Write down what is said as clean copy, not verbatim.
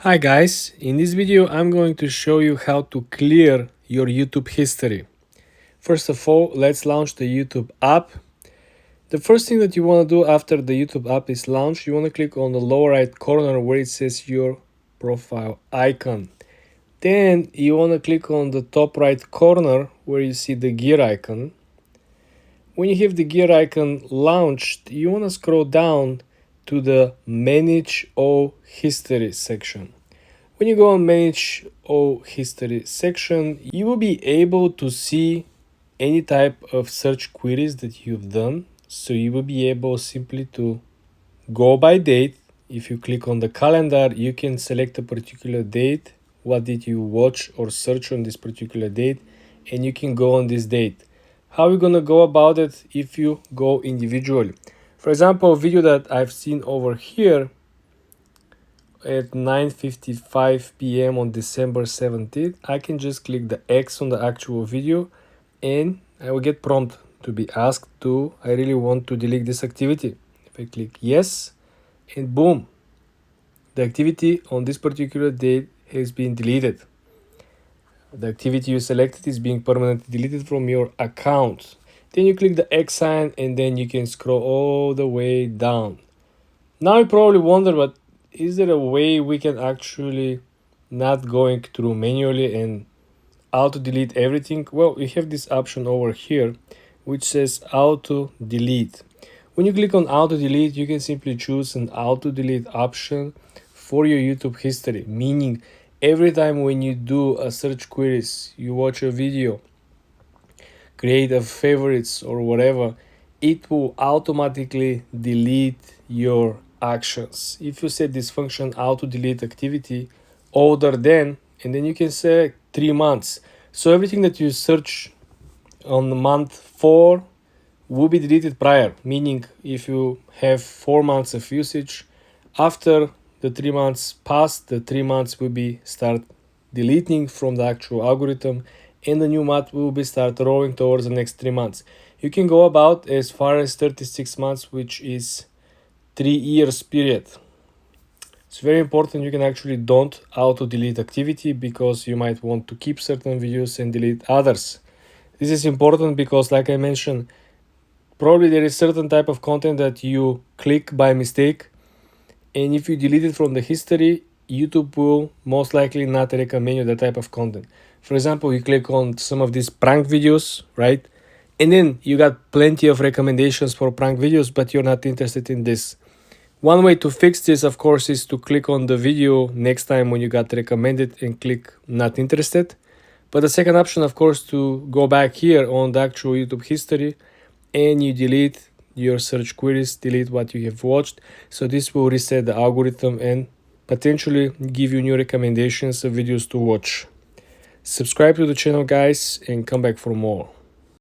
Hi guys, in this video I'm going to show you how to clear your YouTube history. First of all, let's launch the YouTube app. The first thing that you want to do after the YouTube app is launched, you want to click on the lower right corner where it says your profile icon. Then you want to click on the top right corner where you see the gear icon. When you have the gear icon launched, you want to scroll down to the Manage All History section. When you go on Manage All History section, you will be able to see any type of search queries that you've done. So you will be able simply to go by date. If you click on the calendar, you can select a particular date. What did you watch or search on this particular date? And you can go on this date. How are you going to go about it if you go individually? For example, a video that I've seen over here at 9:55 p.m. on December 17th, I can just click the X on the actual video and I will get prompt to be asked to, I really want to delete this activity. If I click yes, and boom, the activity on this particular date has been deleted. The activity you selected is being permanently deleted from your account. Then you click the X sign and then you can scroll all the way down. Now you probably wonder, but is there a way we can actually not going through manually and auto delete everything? Well, we have this option over here which says auto delete. When you click on auto delete, you can simply choose an auto delete option for your YouTube history, meaning every time when you do a search queries, you watch a video, create a favorites or whatever, it will automatically delete your actions. If you set this function auto delete activity older than, and then you can say 3 months. So everything that you search on month 4 will be deleted prior, meaning if you have 4 months of usage, after the 3 months pass, the 3 months will be start deleting from the actual algorithm, and the new month will be start rolling towards the next 3 months. You can go about as far as 36 months, which is 3 years period. It's very important you can actually don't auto delete activity because you might want to keep certain videos and delete others. This is important because, like I mentioned, probably there is certain type of content that you click by mistake, and if you delete it from the history, YouTube will most likely not recommend you that type of content. For example, you click on some of these prank videos, right? And then you got plenty of recommendations for prank videos, but you're not interested in this. One way to fix this, of course, is to click on the video next time when you got recommended and click not interested. But the second option, of course, to go back here on the actual YouTube history and you delete your search queries, delete what you have watched. So this will reset the algorithm and potentially give you new recommendations of videos to watch. Subscribe to the channel, guys, and come back for more.